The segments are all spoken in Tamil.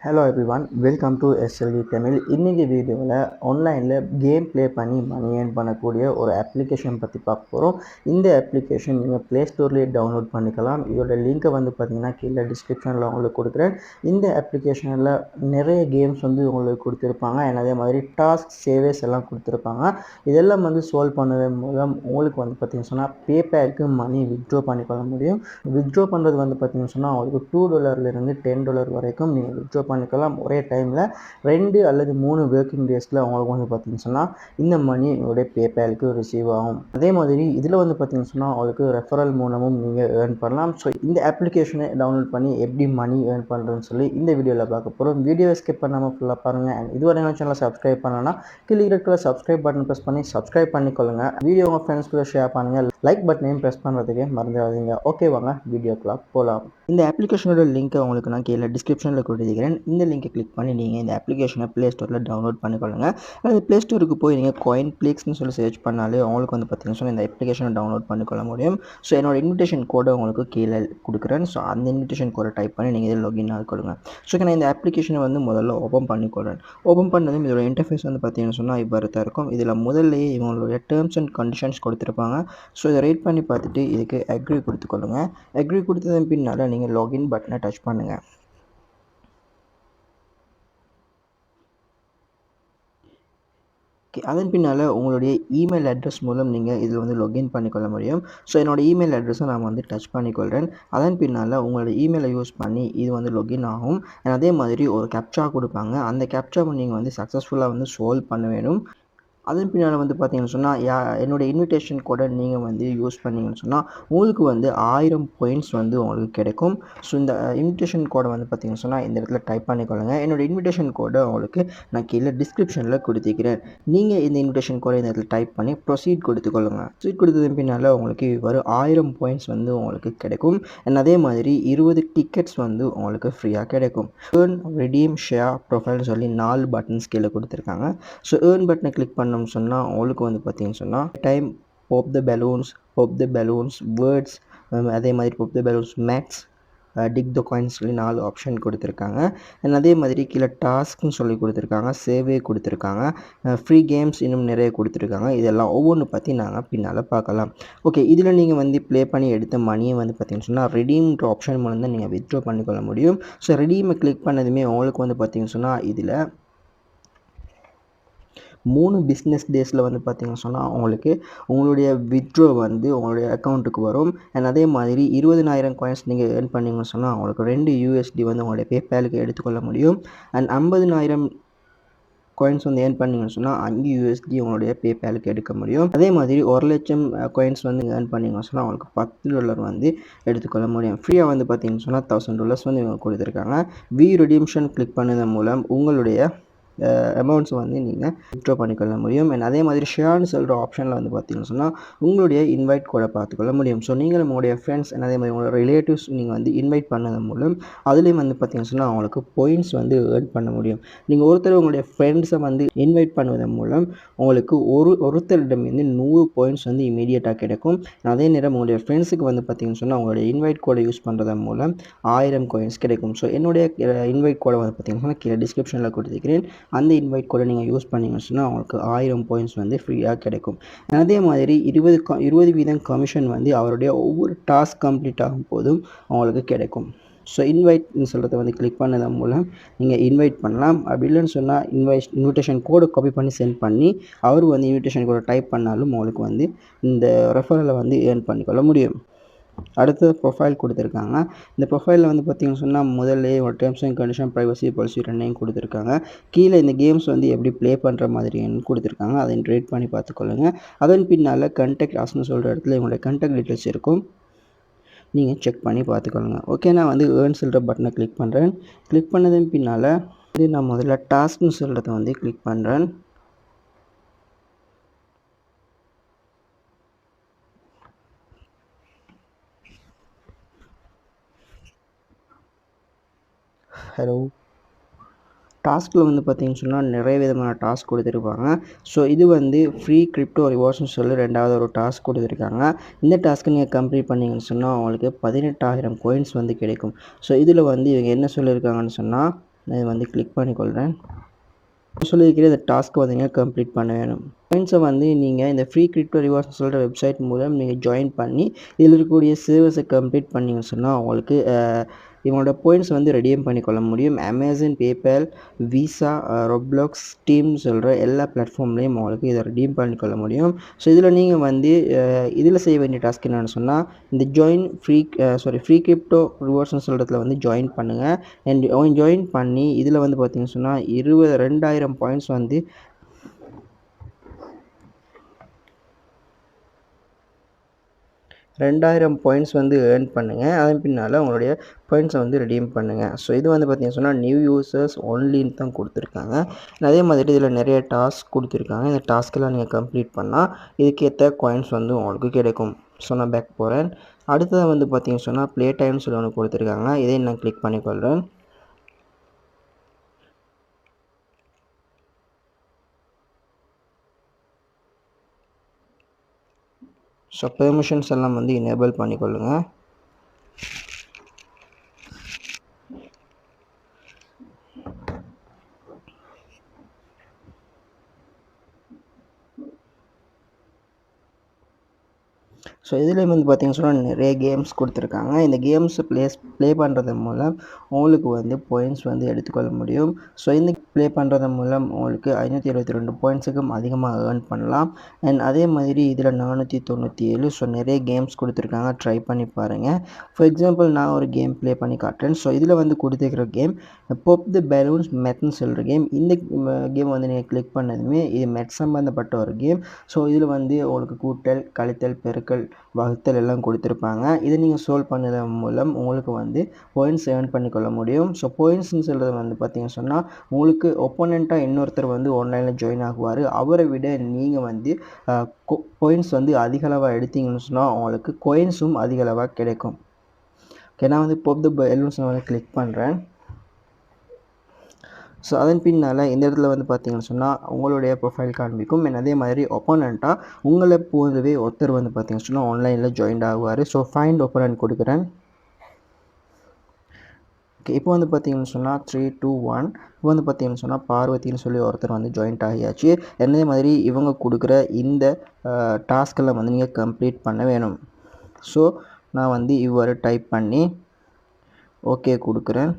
Hello everyone, welcome to SLV Tamil. இன்றைக்கி வீடியோவில் ஆன்லைனில் கேம் ப்ளே பண்ணி மணி ஏர்ன் பண்ணக்கூடிய ஒரு அப்ளிகேஷன் பற்றி பார்க்க போகிறோம். இந்த அப்ளிகேஷன் நீங்கள் ப்ளே ஸ்டோர்லேயே டவுன்லோட் பண்ணிக்கலாம். இதோட லிங்க்கை பார்த்தீங்கன்னா கீழே டிஸ்கிரிப்ஷனில் உங்களுக்கு கொடுக்குறேன். இந்த அப்ளிகேஷனில் நிறைய கேம்ஸ் உங்களுக்கு கொடுத்துருப்பாங்க. அதே மாதிரி டாஸ்க் சேவேஸ் எல்லாம் கொடுத்துருப்பாங்க. இதெல்லாம் சால்வ் பண்ணுவதன் மூலம் உங்களுக்கு பார்த்தீங்கன்னு சொன்னால் பேபேக்கு மணி வித்ட்ரா பண்ணிக்கொள்ள முடியும். வித்ட்ரா பண்ணுறது பார்த்தீங்கன்னு சொன்னால் உங்களுக்கு $2 $10 வரைக்கும் நீங்கள் வித்ட்ரா பண்ணிக்கலாம். ஒரே டைமில் 2 அல்லது 3 ஒர்க்கிங் டேஸில் அவங்களுக்கு பார்த்தீங்கன்னு சொன்னால் இந்த மணி உங்களுடைய பேபேலுக்கு ரிசீவ் ஆகும். அதே மாதிரி இதில் பார்த்தீங்கன்னு சொன்னால் அவங்களுக்கு ரெஃபரல் மூலமும் நீங்கள் ஏர்ன் பண்ணலாம். ஸோ இந்த அப்ளிகேஷனை டவுன்லோட் பண்ணி எப்படி மணி ஏர்ன் பண்ணுறதுன்னு சொல்லி இந்த வீடியோவில் பார்க்க போகிறோம். வீடியோவை ஸ்கிப் பண்ணாமல் ஃபுல்லாக பாருங்கள். அண்ட் இதுவரை எங்கள் சேனலை சப்ஸ்கிரைப் பண்ணலாம், கீழே இருக்கிற சப்ஸ்கிரைப் பட்டன் ப்ரெஸ் பண்ணி சப்ஸ்கிரைப் பண்ணிக்கொள்ளுங்கள். வீடியோ உங்கள் ஃப்ரெண்ட்ஸ் கூட ஷேர் பண்ணுங்கள். லைக் பட்டனையும் ப்ரெஸ் பண்ணுறதுக்கே மறந்துடாதீங்க. ஓகே, வாங்க வீடியோக்குள்ள போகலாம். இந்த அப்ளிகேஷனோட லிங்க்கை உங்களுக்கு நான் கீழே டிஸ்கிரிப்ஷனில் கொடுத்துக்கிறேன். இந்த லிங்கை கிளிக் பண்ணி நீங்கள் இந்த அப்ளிகேஷனை ப்ளே ஸ்டோரில் டவுன்லோட் பண்ணிக்கொள்ளுங்க. அது ப்ளே ஸ்டோருக்கு போய் நீங்கள் காயின் பிளிக்ஸ்னு சொல்லி சர்ச் பண்ணாலே உங்களுக்கு பார்த்தீங்கன்னா சொன்னால் இந்த அப்ளிகேஷனை டவுன்லோட் பண்ணிக்கொள்ள முடியும். ஸோ என்னோட இன்விடேஷன் கோடை உங்களுக்கு கீழே கொடுக்குறேன். ஸோ அந்த இன்விடேஷன் கோடை டைப் பண்ணி நீங்கள் இதில் லாகின் ஆகிக்கொள்ளுங்க. ஸோ நான் இந்த அப்ளிகேஷனை முதல்ல ஓப்பன் பண்ணிக்கொள்கிறேன். ஓப்பன் பண்ணதும் இதோட இன்டர்ஃபேஸ் பார்த்தீங்கன்னா சொன்னால் இவ்வாறு தான் இருக்கும். இதில் முதல்லையே இவங்களுடைய டேர்ம்ஸ் அண்ட் கண்டிஷன்ஸ் கொடுத்துருப்பாங்க. ஸோ இதை ரீட் பண்ணி பார்த்துட்டு இதுக்கு அக்ரி கொடுத்துக்கொள்ளுங்க. அக்ரி கொடுத்ததன் பின்னால் நீங்கள் லாகின் பட்டனை டச் பண்ணுங்கள். அதன் பின்னால் உங்களுடைய இமெயில் அட்ரஸ் மூலம் நீங்கள் இதில் லாகின் பண்ணிக்கொள்ள முடியும். ஸோ என்னோடய இமெயில் அட்ரஸை நான் டச் பண்ணிக்கொள்கிறேன். அதன் பின்னால் உங்களோட இமெயிலை யூஸ் பண்ணி இது லாகின் ஆகும். அதே மாதிரி ஒரு கேப்சா கொடுப்பாங்க. அந்த கேப்சாவை நீங்கள் சக்ஸஸ்ஃபுல்லாக சால்வ் பண்ண வேணும். அதன் பின்னால் பார்த்தீங்கன்னு சொன்னால் என்னோடய இன்விடேஷன் கோடை நீங்கள் யூஸ் பண்ணிங்கன்னு சொன்னால் உங்களுக்கு 1000 பாயிண்ட்ஸ் உங்களுக்கு கிடைக்கும். ஸோ இந்த இன்விடேஷன் கோடை பார்த்தீங்கன்னு சொன்னால் இந்த இடத்துல டைப் பண்ணிக்கொள்ளுங்க. என்னோடய இன்விடேஷன் கோடை உங்களுக்கு நான் கீழே டிஸ்கிரிப்ஷனில் கொடுத்துக்கிறேன். நீங்கள் இந்த இன்விடேஷன் கோடை இந்த இடத்துல டைப் பண்ணி ப்ரொசீட் கொடுத்துக்கொள்ளுங்க. ப்ரொசீட் கொடுத்ததன் பின்னால் உங்களுக்கு ஒரு 1000 பாயிண்ட்ஸ் உங்களுக்கு கிடைக்கும். அண்ட் அதே மாதிரி 20 டிக்கெட்ஸ் உங்களுக்கு ஃப்ரீயாக கிடைக்கும். ஏர்ன், ரெடீம், ஷேர், ப்ரொஃபைல்னு சொல்லி 4 பட்டன்ஸ் கீழே கொடுத்துருக்காங்க. ஸோ ஏர்ன் பட்டனை கிளிக் பண்ண சொன்னால் உங்களுக்கு பார்த்தீங்கன்னு சொன்னால் time, pop the balloons, words, அதே மாதிரி pop the balloons maths, tick the coins சொல்லி 4 ஆப்ஷன் கொடுத்துருக்காங்க. அண்ட் அதே மாதிரி கீழே டாஸ்க்னு சொல்லி கொடுத்துருக்காங்க, சேவே கொடுத்துருக்காங்க, ஃப்ரீ கேம்ஸ் இன்னும் நிறைய கொடுத்துருக்காங்க. இதெல்லாம் ஒவ்வொன்று பற்றி நாங்கள் பின்னால் பார்க்கலாம். ஓகே, இதில் நீங்கள் ப்ளே பண்ணி எடுத்த மணியை பார்த்தீங்கன்னு சொன்னால் ரெடீம்ன்ற ஆப்ஷன் மூலம் தான் நீங்கள் வித்ட்ரா பண்ணிக்கொள்ள முடியும். ஸோ ரெடீமை கிளிக் பண்ணதுமே உங்களுக்கு பார்த்தீங்கன்னு சொன்னால் இதில் 3 பிஸ்னஸ் டேஸில் பார்த்தீங்கன்னு சொன்னால் உங்களுக்கு உங்களுடைய வித்ட்ரா உங்களுடைய அக்கௌண்ட்டுக்கு வரும். அண்ட் அதே மாதிரி 20,000 காயின்ஸ் நீங்கள் ஏர்ன் பண்ணிங்கன்னு சொன்னால் உங்களுக்கு 2 USD உங்களுடைய பேபாலுக்கு எடுத்துக்கொள்ள முடியும். அண்ட் 50,000 காயின்ஸ் ஏர்ன் பண்ணிங்கன்னு சொன்னால் 5 USD உங்களுடைய பேபாலுக்கு எடுக்க முடியும். அதே மாதிரி 1,00,000 காயின்ஸ் ஏர்ன் பண்ணிங்கன்னு சொன்னால் உங்களுக்கு $10 எடுத்துக்கொள்ள முடியும். ஃப்ரீயாக பார்த்தீங்கன்னு சொன்னால் $1,000 இவங்க கொடுத்துருக்காங்க. ரெடீம்ஷன் கிளிக் பண்ணதன் மூலம் உங்களுடைய அமௌண்ட்ஸ் நீங்கள் வித்ட்ரா பண்ணிக்கொள்ள முடியும். அண்ட் அதே மாதிரி ஷேர்னு சொல்கிற ஆப்ஷனில் பார்த்தீங்கன்னு சொன்னால் உங்களுடைய இன்வைட் கூட பார்த்துக்கொள்ள முடியும். ஸோ நீங்கள் உங்களுடைய ஃப்ரெண்ட்ஸ் அண்ட் அதே மாதிரி உங்களோட ரிலேட்டிவ்ஸ் நீங்கள் இன்வைட் பண்ணதன் மூலம் அதுலேயும் பார்த்தீங்கன்னு சொன்னால் அவங்களுக்கு பாயிண்ட்ஸ் ஏர்ன் பண்ண முடியும். நீங்கள் ஒருத்தர் உங்களுடைய ஃப்ரெண்ட்ஸை இன்வைட் பண்ணுவதன் மூலம் உங்களுக்கு ஒருத்தரிடமிருந்து 100 பாயிண்ட்ஸ் இமீடியட்டாக கிடைக்கும். அதே நேரம் உங்களுடைய ஃப்ரெண்ட்ஸுக்கு பார்த்தீங்கன்னு சொன்னால் உங்களுடைய இன்வைட் கோடை யூஸ் பண்ணுறதன் மூலம் 1000 காயின்ஸ் கிடைக்கும். ஸோ என்னுடைய இன்வைட் கோடை பார்த்தீங்கன்னு சொன்னால் கீழே டிஸ்கிரிப்ஷனில் கொடுத்துக்கிறேன். அந்த இன்வைட் கூட நீங்கள் யூஸ் பண்ணிங்கன்னு சொன்னால் உங்களுக்கு 1000 பாயிண்ட்ஸ் ஃப்ரீயாக கிடைக்கும். அதே மாதிரி 20% கமிஷன் அவருடைய ஒவ்வொரு டாஸ்க் கம்ப்ளீட் ஆகும் போதும் அவங்களுக்கு கிடைக்கும். ஸோ இன்வைட்னு சொல்கிறத கிளிக் பண்ணதன் மூலம் நீங்கள் இன்வைட் பண்ணலாம். அப்படி இல்லைன்னு சொன்னால் இன்விடேஷன் கோடை காப்பி பண்ணி சென்ட் பண்ணி அவர் இன்விடேஷன் கோடை டைப் பண்ணாலும் உங்களுக்கு இந்த ரெஃபரலை ஏர்ன் பண்ணிக்கொள்ள முடியும். அடுத்து ப்ரொஃபைல் கொடுத்துருக்காங்க. இந்த ப்ரொஃபைலில் பார்த்தீங்கன்னு சொன்னால் முதல்ல ஒரு terms and condition, privacy policy ரெண்டையும் கொடுத்துருக்காங்க. கீழே இந்த கேம்ஸ் எப்படி ப்ளே பண்ணுற மாதிரின்னு கொடுத்துருக்காங்க. அதை ரேட் பண்ணி பார்த்துக்கொள்ளுங்க. அதன் பின்னால் கண்டெக்ட் ஆஸ்னு சொல்கிற இடத்துல உங்களுடைய கண்டெக்ட் டீட்டெயில்ஸ் இருக்கும். நீங்கள் செக் பண்ணி பார்த்துக்கொள்ளுங்க. ஓகே, நான் ஏர்ன் சொல்கிற பட்டனை கிளிக் பண்ணுறேன். கிளிக் பண்ணதன் பின்னால் நான் முதல்ல டாஸ்க்னு சொல்கிறத கிளிக் பண்ணுறேன். ஹலோ, டாஸ்கில் பார்த்தீங்கன்னு சொன்னால் நிறைய விதமான டாஸ்க் கொடுத்துருப்பாங்க. ஸோ இது ஃப்ரீ கிரிப்டோ ரிவார்ட்ஸ்னு சொல்லி 2வது ஒரு டாஸ்க் கொடுத்துருக்காங்க. இந்த டாஸ்க்கு நீங்கள் கம்ப்ளீட் பண்ணிங்கன்னு சொன்னால் உங்களுக்கு 18,000 காயின்ஸ் கிடைக்கும். ஸோ இதில் இவங்க என்ன சொல்லியிருக்காங்கன்னு சொன்னால் நான் இதை வந்து கிளிக் பண்ணிக்கொள்கிறேன். சொல்லியிருக்கிற இந்த டாஸ்க்கை வந்து கம்ப்ளீட் பண்ண வேணும். பாயிண்ட்ஸை வந்து நீங்கள் இந்த ஃப்ரீ கிரிப்டோ ரிவார்ட்ஸ் சொல்கிற வெப்சைட் மூலம் நீங்கள் ஜாயின் பண்ணி இதில் இருக்கக்கூடிய சர்வீஸை கம்ப்ளீட் பண்ணிங்கன்னு சொன்னால் உங்களுக்கு இவங்களோட பாயிண்ட்ஸ் வந்து ரெடீம் பண்ணிக்கொள்ள முடியும். அமேசான், பேபால், விசா, ரொப்ளாக்ஸ், ஸ்டீம் சொல்கிற எல்லா பிளாட்ஃபார்ம்லேயும் உங்களுக்கு இதை ரெடீம் பண்ணிக்கொள்ள முடியும். ஸோ இதில் நீங்கள் வந்து இதில் செய்ய வேண்டிய டாஸ்க் என்னென்னு சொன்னால் இந்த ஃப்ரீ கிரிப்டோ ரிவார்ட்ஸ்னு சொல்கிறதுல வந்து ஜாயின் பண்ணுங்கள். அண்ட் ஜாயின் பண்ணி இதில் வந்து பார்த்தீங்கன்னு சொன்னால் 2000 பாயிண்ட்ஸ் வந்து 2000 பாயிண்ட்ஸ் வந்து ஏர்ன் பண்ணுங்கள். அதன் பின்னால் உங்களுடைய பாயிண்ட்ஸை வந்து ரெடீம் பண்ணுங்கள். ஸோ இது வந்து பார்த்தீங்கன்னு சொன்னால் நியூ யூசர்ஸ் ஒன்லின்னு தான் கொடுத்துருக்காங்க. அதே மாதிரி இதில் நிறைய டாஸ்க் கொடுத்துருக்காங்க. இந்த டாஸ்க்கெல்லாம் நீங்கள் கம்ப்ளீட் பண்ணால் இதுக்கேற்ற காயின்ஸ் வந்து உங்களுக்கு கிடைக்கும். ஸோ நான் பேக் போகிறேன். அடுத்ததாக வந்து பார்த்தீங்கன்னு சொன்னால் ப்ளே டைம்ஸ் ஒன்று கொடுத்துருக்காங்க. இதை நான் கிளிக் பண்ணிக்கொள்கிறேன். ஸோ பெர்மிஷன்ஸ் எல்லாம் வந்து எனேபிள் பண்ணிக்கொள்ளுங்கள். ஸோ இதுலேயும் வந்து பார்த்தீங்கன்னு சொன்னால் நிறைய கேம்ஸ் கொடுத்துருக்காங்க. இந்த கேம்ஸை ப்ளே பண்ணுறது மூலம் உங்களுக்கு வந்து பாயிண்ட்ஸ் வந்து எடுத்துக்கொள்ள முடியும். ஸோ இந்த ப்ளே பண்ணுறது மூலம் உங்களுக்கு 522 பாயிண்ட்ஸுக்கும் அதிகமாக ஏர்ன் பண்ணலாம். அண்ட் அதே மாதிரி இதில் 497 ஸோ நிறைய கேம்ஸ் கொடுத்துருக்காங்க. ட்ரை பண்ணி பாருங்கள். ஃபார் எக்ஸாம்பிள் நான் ஒரு கேம் ப்ளே பண்ணி காட்டுறேன். ஸோ இதில் வந்து கொடுத்துருக்கிற கேம் பாப் தி பலூன்ஸ் மெத்னு சொல்கிற கேம். இந்த கேம் வந்து நீங்கள் கிளிக் பண்ணதுமே இது மெத் சம்மந்தப்பட்ட ஒரு கேம். ஸோ இதில் வந்து உங்களுக்கு கூட்டல், கழித்தல், பெருக்கல், வகுத்தல் எல்லாம் கொடுத்துருப்பாங்க. இதை நீங்கள் சால்வ் பண்ணதன் மூலம் உங்களுக்கு வந்து பாயிண்ட்ஸ் ஏர்ன் பண்ணிக்கொள்ள முடியும். ஸோ பாயிண்ட்ஸ்னு சொல்கிறது வந்து பார்த்தீங்கன்னு சொன்னால் உங்களுக்கு ஒப்போனண்ட்டாக இன்னொருத்தர் வந்து ஆன்லைனில் ஜாயின் ஆகுவார். அவரை விட நீங்கள் வந்து பாயிண்ட்ஸ் வந்து அதிகளவாக எடுத்தீங்கன்னு சொன்னால் உங்களுக்கு காயின்ஸும் அதிகளவாக கிடைக்கும். ஓகே, நான் வந்து பாப் தி பலூன்ஸ் வந்து கிளிக் பண்ணுறேன். ஸோ அதன் பின்னால் இந்த இடத்துல வந்து பார்த்தீங்கன்னு சொன்னால் உங்களுடைய ப்ரொஃபைல் காண்பிக்கும். அண்ட் அதே மாதிரி ஒப்போனண்ட்டாக உங்களை போலவே ஒருத்தர் வந்து பார்த்தீங்கன்னு சொன்னால் ஆன்லைனில் ஜாயின் ஆகுவார். ஸோ ஃபைண்ட் ஒப்போனண்ட் கொடுக்குறேன். ஓகே, இப்போ வந்து பார்த்தீங்கன்னு சொன்னால் 3, 2, 1 இப்போ வந்து பார்த்தீங்கன்னு சொன்னால் பார்வதின்னு சொல்லி ஒருத்தர் வந்து ஜாயின்ட் ஆகியாச்சு. அதே மாதிரி இவங்க கொடுக்குற இந்த டாஸ்க்கெல்லாம் வந்து நீங்கள் கம்ப்ளீட் பண்ண வேணும். ஸோ நான் வந்து இவ்வாறு டைப் பண்ணி ஓகே கொடுக்குறேன்.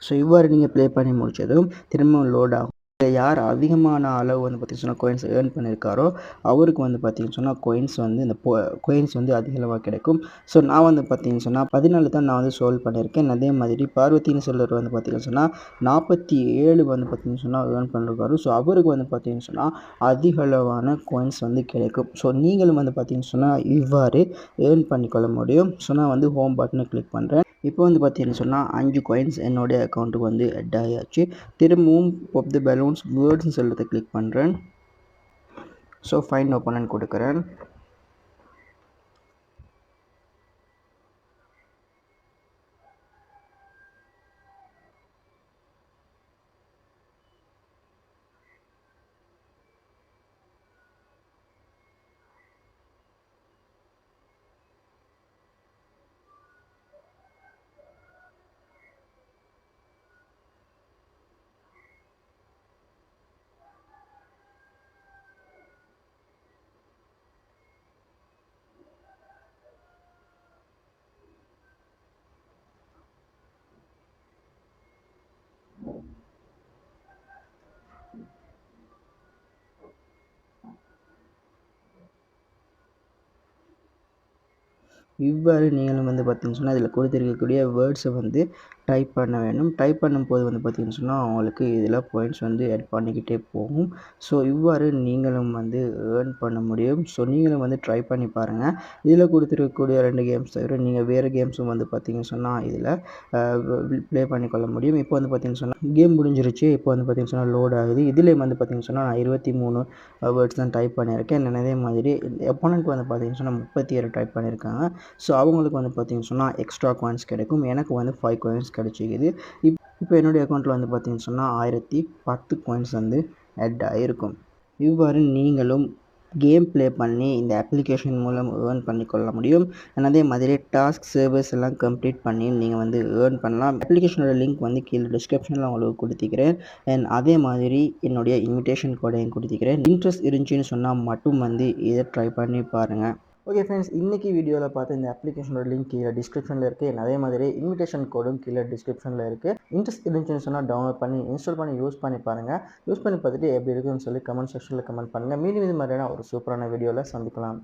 ஸோ இவ்வாறு நீங்கள் ப்ளே பண்ணி முடித்ததும் திரும்பவும் லோட் ஆகும். யார் அதிகமான அளவு வந்து பார்த்தீங்கன்னு சொன்னால் கோயின்ஸ் ஏர்ன் பண்ணியிருக்காரோ அவருக்கு வந்து பார்த்தீங்கன்னு சொன்னால் கோயின்ஸ் வந்து இந்த கோயின்ஸ் வந்து அதிக அளவாக கிடைக்கும். ஸோ நான் வந்து பார்த்தீங்கன்னு சொன்னால் 14 தான் நான் வந்து சோல்வ் பண்ணியிருக்கேன். அதே மாதிரி பார்வதின்னு சொல்கிறவர் வந்து பார்த்தீங்கன்னு சொன்னால் 47 வந்து பார்த்தீங்கன்னு சொன்னால் ஏர்ன் பண்ணியிருக்காரு. ஸோ அவருக்கு வந்து பார்த்தீங்கன்னு சொன்னால் அதிக அளவான கோயின்ஸ் வந்து கிடைக்கும். ஸோ நீங்களும் வந்து பார்த்தீங்கன்னு சொன்னால் இவ்வாறு ஏர்ன் பண்ணிக்கொள்ள முடியும். ஸோ நான் வந்து ஹோம் பட்டனை கிளிக் பண்ணுறேன். இப்போ வந்து பார்த்தீங்கன்னு சொன்னால் 5 காயின்ஸ் என்னுடைய அக்கௌண்ட்டுக்கு வந்து ஆட் ஆகியாச்சு. திரும்பவும் பாப் தி பலூன்ஸ் வேர்ட்ஸ்னு சொல்கிறத கிளிக் பண்ணுறேன். ஸோ ஃபைண்ட் ஒப்போனண்ட் கொடுக்குறேன். இவ்வாறு நீங்களும் வந்து பார்த்தீங்கன்னு சொன்னா, இதில கொடுத்திருக்கக்கூடிய வேர்ட்ஸ வந்து டைப் பண்ண வேண்டும். டைப் பண்ணும்போது வந்து பார்த்தீங்கன்னு சொன்னா, உங்களுக்கு இதில பாயிண்ட்ஸ் வந்து ஆட் பண்ணிக்கிட்டே போகும். ஸோ இவ்வாறு நீங்களும் வந்து ஏர்ன் பண்ண முடியும். ஸோ நீங்களும் வந்து ட்ரை பண்ணி பாருங்க. இதில கொடுத்திருக்கக்கூடிய 2 கேம்ஸ் தவிர நீங்க வேறு கேம்ஸும் வந்து பார்த்தீங்கன்னு சொன்னா, இதில அ ப்ளே பண்ணிக்கொள்ள முடியும். இப்போ வந்து பார்த்தீங்கன்னு சொன்னா, கேம் முடிஞ்சிருச்சு. இப்போ வந்து பார்த்தீங்கன்னு சொன்னா லோட் ஆகுது. இதிலேயும் வந்து பார்த்தீங்கன்னு சொன்னா, நான் 23 வேர்ட்ஸ் தான் டைப் பண்ணியிருக்கேன். அதே மாதிரி ஒப்போனன்ட் வந்து பார்த்தீங்கன்னு சொன்னா 37 டைப் பண்ணியிருக்காங்க. ஸோ அவங்களுக்கு வந்து பார்த்தீங்கன்னு சொன்னா எக்ஸ்ட்ரா காயின்ஸ் கிடைக்கும். எனக்கு வந்து 5 காயின்ஸ் கிடைச்சிக்குது. இப்போ என்னுடைய அக்கௌண்ட்டில் வந்து பார்த்தீங்கன்னு சொன்னா 1010 காயின்ஸ் வந்து ஆட் ஆயிருக்கும். இவ்வாறு நீங்களும் கேம் ப்ளே பண்ணி இந்த அப்ளிகேஷன் மூலம் ஏர்ன் பண்ணிக்கொள்ள முடியும். அண்ட் அதே மாதிரி டாஸ்க் சர்வீஸ் எல்லாம் கம்ப்ளீட் பண்ணி நீங்கள் வந்து ஏர்ன் பண்ணலாம். அப்ளிகேஷனோட லிங்க் வந்து கீழே டிஸ்கிரிப்ஷனில் உங்களுக்கு கொடுத்துக்கிறேன். அண்ட் அதே மாதிரி என்னுடைய இன்விடேஷன் கோடையும் கொடுத்துக்கிறேன். இன்ட்ரெஸ்ட் இருந்துச்சுன்னு சொன்னால் மட்டும் வந்து இதை ட்ரை பண்ணி பாருங்கள். ஓகே ஃப்ரெண்ட்ஸ், இன்றைக்கி வீடியோவில் பார்த்து இந்த அப்ளிகேஷனோட லிங்க் கீழே டிஸ்கிரிப்ஷனில் இருக்குது. அதே மாதிரி இன்விடேஷன் கோடும் கீழே டிஸ்கிரிப்ஷனில் இருக்குது. இன்ட்ரெஸ்ட் இருந்துச்சுன்னு சொன்னால் டவுன்லோட் பண்ணி இன்ஸ்டால் பண்ணி யூஸ் பண்ணி பாருங்கள். யூஸ் பண்ணி பார்த்துட்டு எப்படி இருக்குன்னு சொல்லி கமெண்ட் செக்ஷனில் கமெண்ட் பண்ணுங்கள். மீண்டும் இது மாதிரியான ஒரு சூப்பரான வீடியோவில் சந்திக்கலாம்.